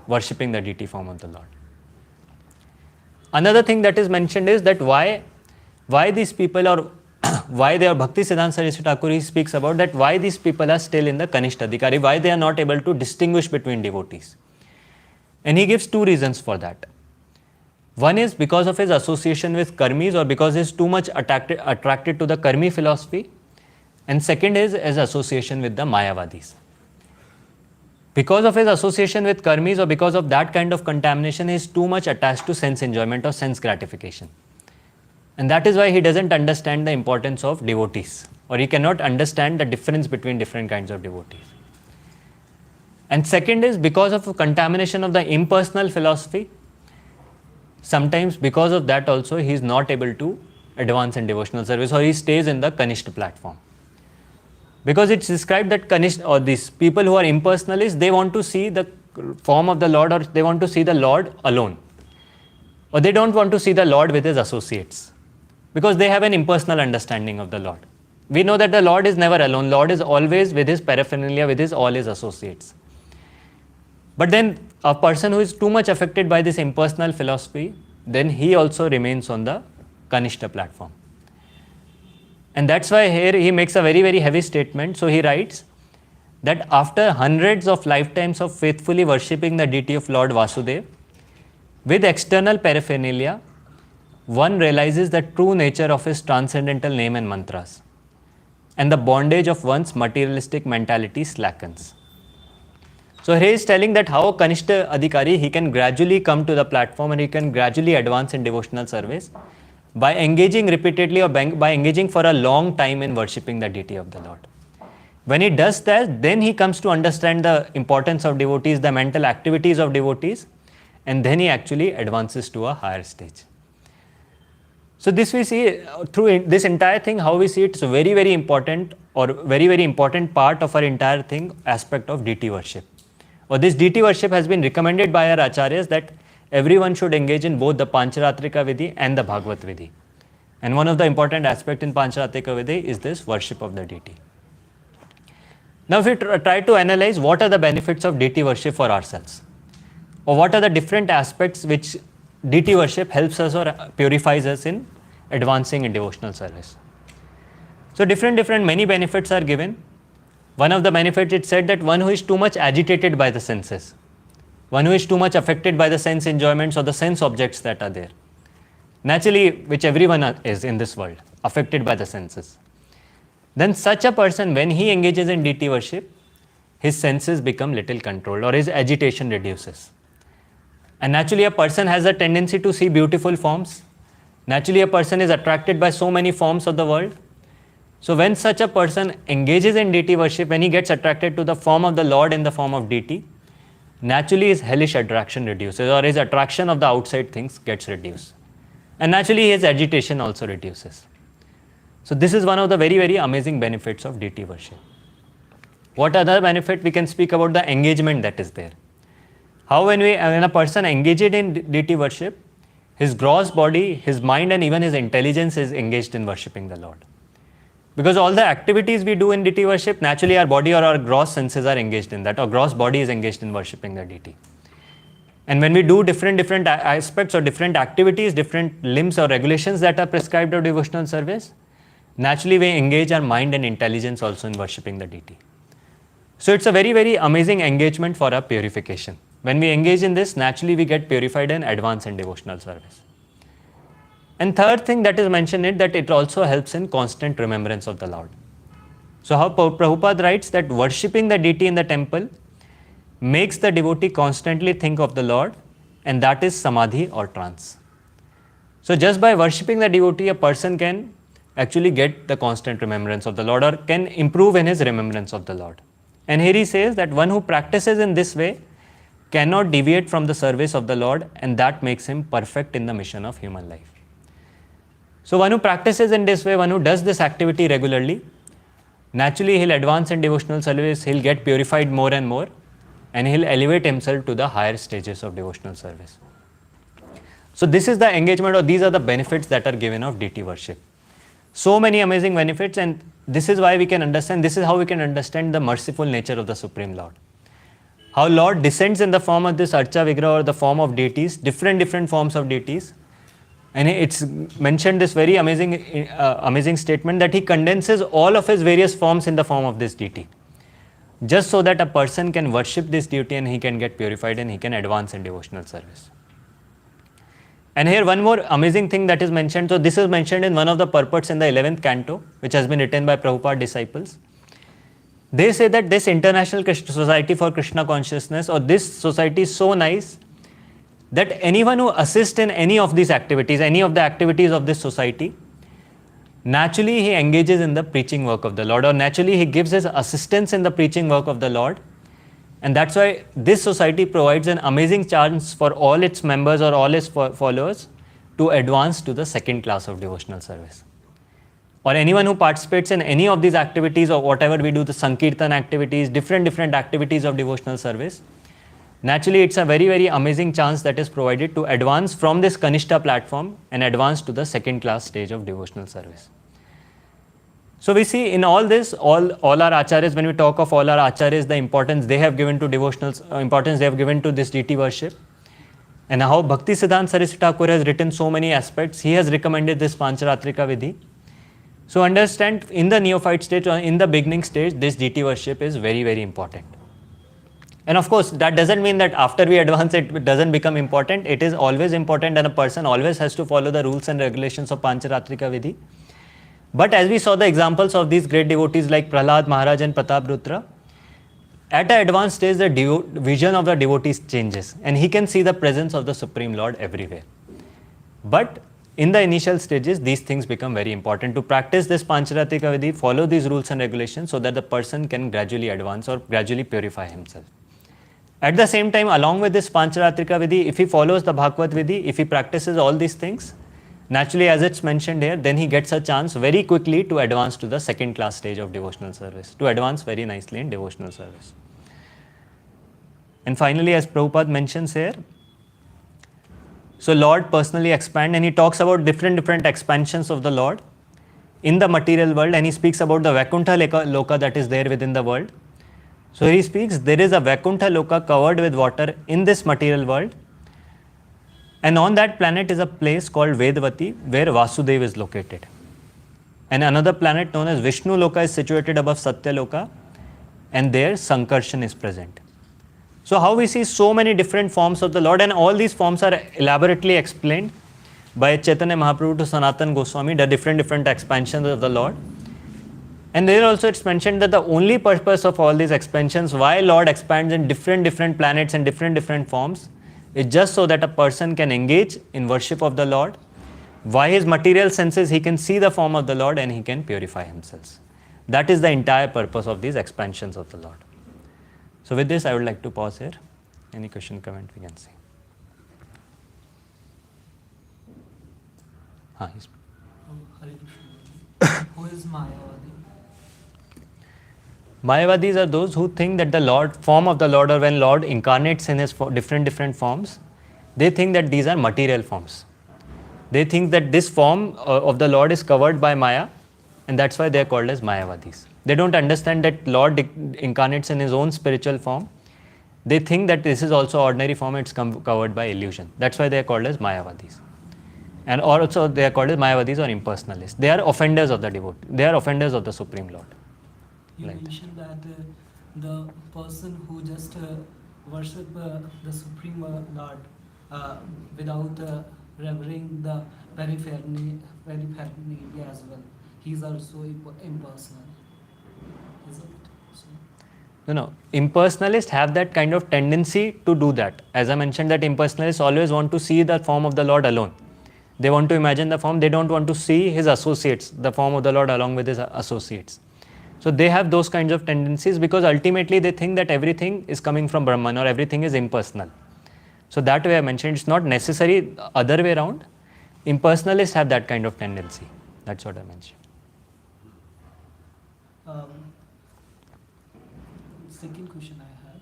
worshipping the deity form of the Lord. Another thing that is mentioned is that why these people are, why they are Bhakti Siddhanta Saraswati Thakur, he speaks about that why these people are still in the Kanishta Adhikari, why they are not able to distinguish between devotees. And he gives two reasons for that. One is because of his association with karmis, or because he is too much attracted to the karmi philosophy. And second is his association with the Mayavadis. Because of his association with karmis, or because of that kind of contamination, he is too much attached to sense enjoyment or sense gratification. And that is why he doesn't understand the importance of devotees, or he cannot understand the difference between different kinds of devotees. And second is because of contamination of the impersonal philosophy. Sometimes because of that also he is not able to advance in devotional service, or he stays in the Kanishta platform. Because it's described that Kanishta, or these people who are impersonalists, they want to see the form of the Lord, or they want to see the Lord alone. Or they don't want to see the Lord with his associates, because they have an impersonal understanding of the Lord. We know that the Lord is never alone. Lord is always with his paraphernalia, with all his associates. But then a person who is too much affected by this impersonal philosophy, then he also remains on the Kanishta platform. And that's why here he makes a very, very heavy statement. So he writes that after hundreds of lifetimes of faithfully worshipping the deity of Lord Vasudeva, with external paraphernalia, one realizes the true nature of his transcendental name and mantras, and the bondage of one's materialistic mentality slackens. So he is telling that how Kanishta Adhikari, he can gradually come to the platform and he can gradually advance in devotional service by engaging repeatedly, or by engaging for a long time in worshipping the deity of the Lord. When he does that, then he comes to understand the importance of devotees, the mental activities of devotees, and then he actually advances to a higher stage. So this we see through this entire thing, how we see it's a very, very important, or very, very important part of our entire thing, aspect of deity worship. Or this deity worship has been recommended by our acharyas that everyone should engage in both the Pancharatrika Vidhi and the Bhagavat Vidhi. And one of the important aspects in Pancharatrika Vidhi is this worship of the deity. Now if we try to analyze what are the benefits of deity worship for ourselves, or what are the different aspects which deity worship helps us or purifies us in advancing in devotional service. So many benefits are given. One of the benefits, it said that one who is too much agitated by the senses, one who is too much affected by the sense enjoyments or the sense objects that are there, naturally, which everyone is in this world, affected by the senses, then such a person, when he engages in deity worship, his senses become little controlled, or his agitation reduces. And naturally, a person has a tendency to see beautiful forms. Naturally, a person is attracted by so many forms of the world. So when such a person engages in deity worship, when he gets attracted to the form of the Lord in the form of deity, naturally his hellish attraction reduces, or his attraction of the outside things gets reduced. And naturally his agitation also reduces. So this is one of the very, very amazing benefits of deity worship. What other benefit we can speak about? The engagement that is there. How when a person engages in deity worship, his gross body, his mind, and even his intelligence is engaged in worshipping the Lord. Because all the activities we do in deity worship, naturally our body or our gross senses are engaged in that, or gross body is engaged in worshipping the deity. And when we do different aspects or different activities, different limbs or regulations that are prescribed of devotional service, naturally we engage our mind and intelligence also in worshipping the deity. So it's a very, very amazing engagement for our purification. When we engage in this, naturally we get purified and advance in devotional service. And third thing that is mentioned is that it also helps in constant remembrance of the Lord. So how Prabhupada writes that worshipping the deity in the temple makes the devotee constantly think of the Lord, and that is samadhi or trance. So just by worshipping the devotee, a person can actually get the constant remembrance of the Lord, or can improve in his remembrance of the Lord. And here he says that one who practices in this way cannot deviate from the service of the Lord, and that makes him perfect in the mission of human life. So one who practices in this way, one who does this activity regularly, naturally he'll advance in devotional service, he'll get purified more and more, and he'll elevate himself to the higher stages of devotional service. So this is the engagement, or these are the benefits that are given of deity worship. So many amazing benefits, and this is why we can understand, this is how we can understand the merciful nature of the Supreme Lord. How Lord descends in the form of this Archa Vigraha, or the form of deities, different forms of deities. And it's mentioned this very amazing statement that he condenses all of his various forms in the form of this deity, just so that a person can worship this deity and he can get purified and he can advance in devotional service. And here one more amazing thing that is mentioned. So this is mentioned in one of the purports in the 11th canto, which has been written by Prabhupada disciples. They say that this International Society for Krishna Consciousness, or this society, is so nice that anyone who assists in any of these activities, any of the activities of this society, naturally he engages in the preaching work of the Lord, or naturally he gives his assistance in the preaching work of the Lord. And that's why this society provides an amazing chance for all its members or all its followers to advance to the second class of devotional service. Or anyone who participates in any of these activities, or whatever we do, the Sankirtan activities, different activities of devotional service, naturally it's a very amazing chance that is provided to advance from this Kanishta platform and advance to the second class stage of devotional service. So we see in all this, all our acharyas, when we talk of all our acharyas, the importance they have given to devotionals, importance they have given to this deity worship, and how Bhakti Siddhanta Saraswati Thakur has written so many aspects. He has recommended this Pancharatrika Vidhi. So understand, in the neophyte stage, or in the beginning stage, this deity worship is very important. And of course, that doesn't mean that after we advance it doesn't become important. It is always important, and a person always has to follow the rules and regulations of Pancharatrika Vidhi. But as we saw the examples of these great devotees like Prahlad Maharaj and Prataprutra, at an advanced stage the vision of the devotees changes, and he can see the presence of the Supreme Lord everywhere. But in the initial stages, these things become very important. To practice this Pancharatrika Vidhi, follow these rules and regulations, so that the person can gradually advance or gradually purify himself. At the same time, along with this Pancharatrika Vidhi, if he follows the Bhagavad Vidhi, if he practices all these things, naturally, as it's mentioned here, then he gets a chance very quickly to advance to the second class stage of devotional service, to advance very nicely in devotional service. And finally, as Prabhupada mentions here, so Lord personally expand, and he talks about different expansions of the Lord in the material world, and he speaks about the Vaikuntha Loka that is there within the world. So he speaks, there is a Vaikuntha Loka covered with water in this material world, and on that planet is a place called Vedavati, where Vasudeva is located. And another planet known as Vishnu Loka is situated above Satya Loka, and there Sankarshan is present. So how we see so many different forms of the Lord, and all these forms are elaborately explained by Chaitanya Mahaprabhu to Sanatana Goswami, the different expansions of the Lord. And there also it's mentioned that the only purpose of all these expansions, why Lord expands in different planets and different forms, is just so that a person can engage in worship of the Lord. By his material senses, he can see the form of the Lord and he can purify himself. That is the entire purpose of these expansions of the Lord. So with this, I would like to pause here. Any question, comment we can see. Yes. Hare Krishna. Who is Mayavadi? Mayavadis are those who think that the Lord, form of the Lord, or when Lord incarnates in his different forms, they think that these are material forms. They think that this form of the Lord is covered by Maya, and that's why they are called as Mayavadis. They don't understand that Lord incarnates in his own spiritual form. They think that this is also ordinary form, it's covered by illusion. That's why they are called as Mayavadis. And also they are called as Mayavadis or impersonalists. They are offenders of the devotee. They are offenders of the Supreme Lord. You mentioned that the person who just worship the Supreme Lord without revering the periphery as well, he is also impersonal. Is it so? No. Impersonalists have that kind of tendency to do that. As I mentioned, that impersonalists always want to see the form of the Lord alone. They want to imagine the form, they don't want to see his associates, the form of the Lord along with his associates. So they have those kinds of tendencies because ultimately they think that everything is coming from Brahman or everything is impersonal. So that way I mentioned, it's not necessary other way around. Impersonalists have that kind of tendency. That's what I mentioned. Second question I had.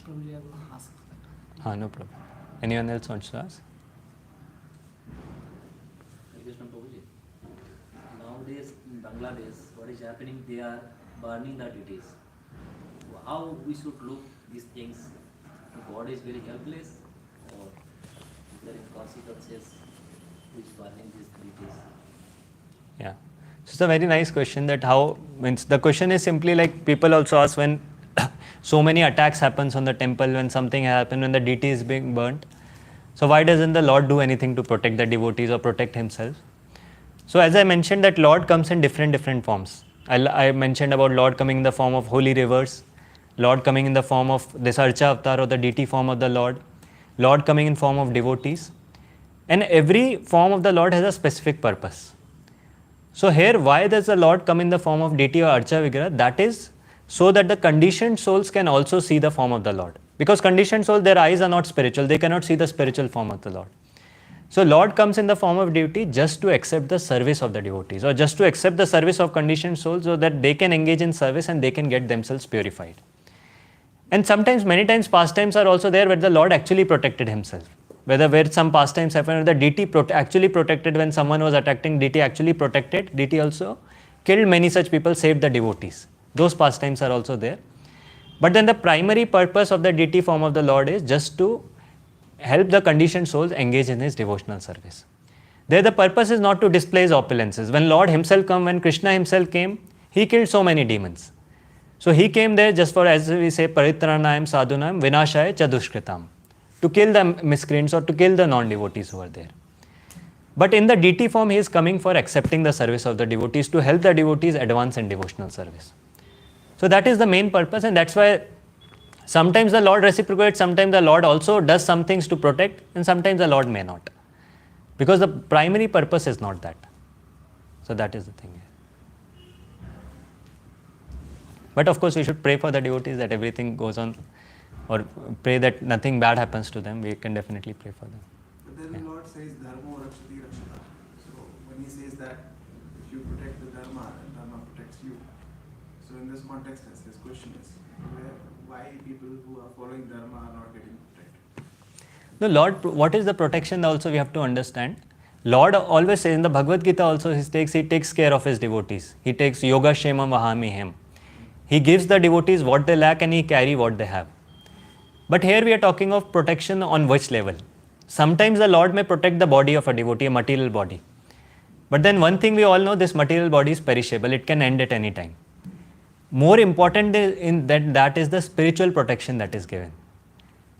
Probably I will ask that. No problem. Anyone else wants to ask? Krishna Prabhuji. Nowadays in Bangladesh, what is happening? They are burning the deities. How we should look these things? God is very helpless, or is there any consequences which burning these deities? Yeah. So it's a very nice question that how, means the question is simply like people also ask when so many attacks happens on the temple, when something happens, when the deity is being burnt. So why doesn't the Lord do anything to protect the devotees or protect himself? So as I mentioned that Lord comes in different forms. I mentioned about Lord coming in the form of holy rivers, Lord coming in the form of this Archa avatar or the deity form of the Lord, Lord coming in form of devotees. And every form of the Lord has a specific purpose. So here, why does the Lord come in the form of deity or Archa Vigraha? That is so that the conditioned souls can also see the form of the Lord. Because conditioned souls, their eyes are not spiritual, they cannot see the spiritual form of the Lord. So Lord comes in the form of deity just to accept the service of the devotees or just to accept the service of conditioned souls so that they can engage in service and they can get themselves purified. And sometimes, many times, pastimes are also there where the Lord actually protected himself. Where some pastimes happen where the deity actually protected when someone was attacking, deity actually protected, deity also killed many such people, saved the devotees. Those pastimes are also there. But then the primary purpose of the deity form of the Lord is just to help the conditioned souls engage in his devotional service. There the purpose is not to display his opulences. When Lord himself came, when Krishna himself came, he killed so many demons. So he came there just for, as we say, paritranayam sadhunam vinashaya cha dushkritam, to kill the miscreants or to kill the non-devotees who are there. But in the deity form, he is coming for accepting the service of the devotees, to help the devotees advance in devotional service. So that is the main purpose, and that's why sometimes the Lord reciprocates, sometimes the Lord also does some things to protect, and sometimes the Lord may not. Because the primary purpose is not that. So that is the thing. But of course, we should pray for the devotees that everything goes on, or pray that nothing bad happens to them. We can definitely pray for them. But then the Lord says, Dharma rakshati rakshata. So when he says that, if you protect the Dharma, then Dharma protects you. So in this context, his question is, why people who are following Dharma are not getting protected? The Lord, what is the protection also we have to understand. Lord always says in the Bhagavad Gita also, he takes care of his devotees. He takes yoga shemam vahami him. He gives the devotees what they lack and he carry what they have. But here we are talking of protection on which level. Sometimes the Lord may protect the body of a devotee, a material body. But then one thing we all know, this material body is perishable. It can end at any time. More important in that is the spiritual protection that is given.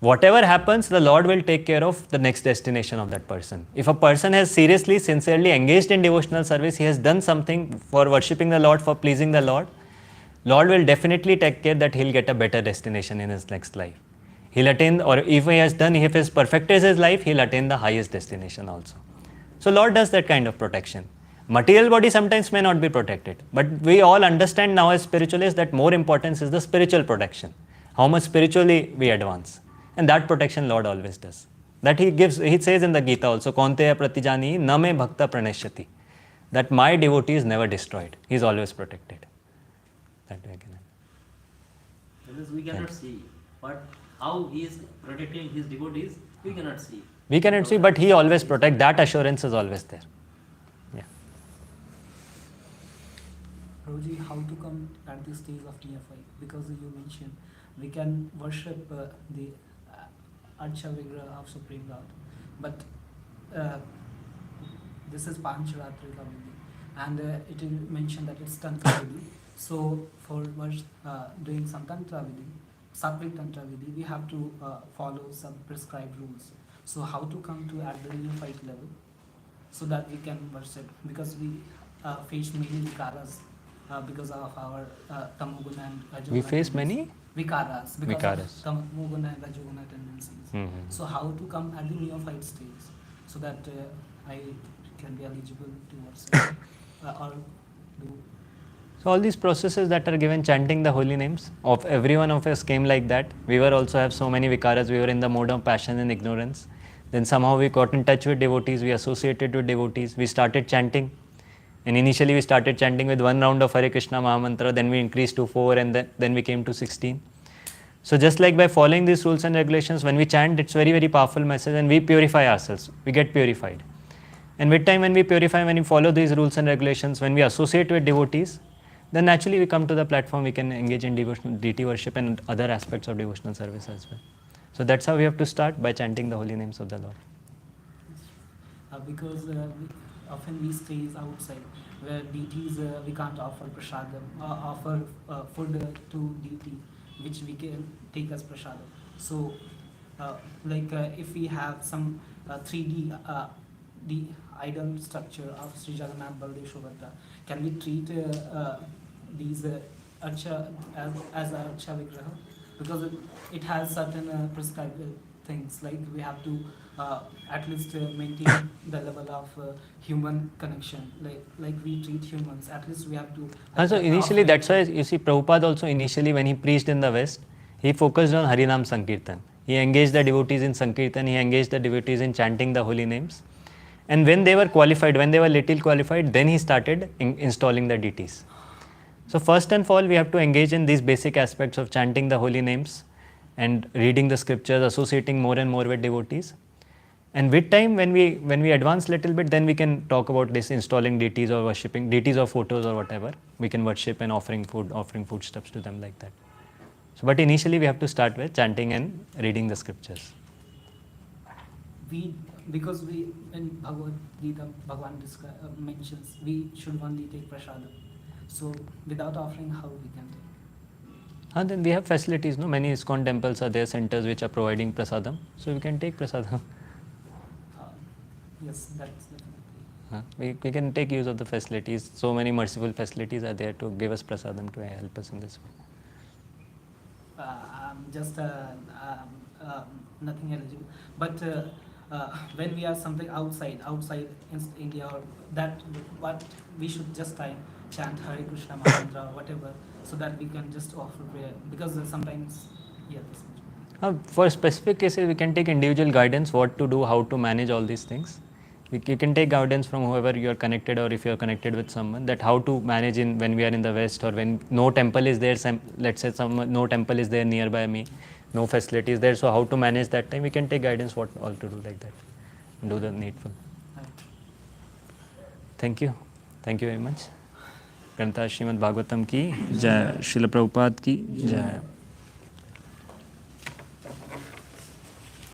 Whatever happens, the Lord will take care of the next destination of that person. If a person has seriously, sincerely engaged in devotional service, he has done something for worshipping the Lord, for pleasing the Lord, Lord will definitely take care that he'll get a better destination in his next life. He'll attain, or if he has done, if he has perfected his life, he'll attain the highest destination also. So Lord does that kind of protection. Material body sometimes may not be protected, but we all understand now as spiritualists that more importance is the spiritual protection. How much spiritually we advance. And that protection Lord always does. That he gives, he says in the Gita also, Kaunteya pratijani na me bhakta pranashyati. That my devotee is never destroyed. He is always protected. That way again. Because we cannot see, but how he is protecting his devotees, we cannot see. We cannot see, but he always protects. That assurance is always there. Yeah. Prabhuji, how to come at this stage of neophyte? Because you mentioned we can worship the Archa Vigraha of Supreme Lord, but this is Pancharatri Vidhi, and it is mentioned that it's Tantra Vidhi. So for doing some Tantra Vidhi, Sattvic Tantra Vidhi, we have to follow some prescribed rules. So how to come to at the neophyte level? so that we can worship, because we face many vikaras because of our tamoguna and rajoguna We face tendencies. many Vikaras because Vikaras. of tamoguna and rajoguna tendencies. Mhm. So how to come at the neophyte stage so that I can be eligible to worship or do. So all these processes that are given, chanting the holy names of every one of us came like that. We were also have so many vikaras. We were in the mode of passion and ignorance. Then somehow we got in touch with devotees. We associated with devotees. We started chanting. And initially we started chanting with 1 round of Hare Krishna Mahamantra. Then we increased to 4, and then we came to 16. So just like by following these rules and regulations, when we chant, it's very, very powerful message, and we purify ourselves. We get purified. And with time, when we purify, when we follow these rules and regulations, when we associate with devotees, then naturally we come to the platform, we can engage in devotional deity worship and other aspects of devotional service as well. So that's how we have to start, by chanting the holy names of the Lord. Because often we stay outside where deities we can't offer prasadam, offer food to deity which we can take as prasadam. So if we have some 3D the idol structure of Sri Jagannath Baldev Subhadra, can we treat these archa as a archa vigraha? Because it has certain prescribed things, like we have to at least maintain the level of human connection, like we treat humans, at least we have to So initially, that's why you see Prabhupada also initially when he preached in the West, he focused on Harinam Sankirtan. He engaged the devotees in Sankirtan, he engaged the devotees in chanting the holy names. And when they were qualified, when they were little qualified, then he started installing the deities. So first and all, we have to engage in these basic aspects of chanting the holy names and reading the scriptures, associating more and more with devotees. And with time, when we advance little bit, then we can talk about this installing deities or worshipping deities or photos or whatever. We can worship and offering foodstuffs to them like that. So, but initially we have to start with chanting and reading the scriptures. Because in Bhagavad Gita, Bhagavan mentions we should only take prasadam. So without offering, how we can take? And then we have facilities, no? Many ISKCON temples are there, centers which are providing prasadam. So we can take prasadam. Yes, that's definitely. We can take use of the facilities. So many merciful facilities are there to give us prasadam to help us in this way. Just nothing eligible. But when we are something outside India, or that what we should just chant Hare Krishna Mahamantra or whatever, so that we can just offer prayer. Because sometimes, yeah. For specific cases, we can take individual guidance, what to do, how to manage all these things. You can take guidance from whoever you are connected, or if you are connected with someone, that how to manage when we are in the West, or when no temple is there, let's say no temple is there nearby me, no facility is there, so how to manage that time, we can take guidance what all to do like that, and do the needful. Thank you very much. ग्रंथ श्रीमद् भागवतम की जय, श्रील प्रभुपाद की जय.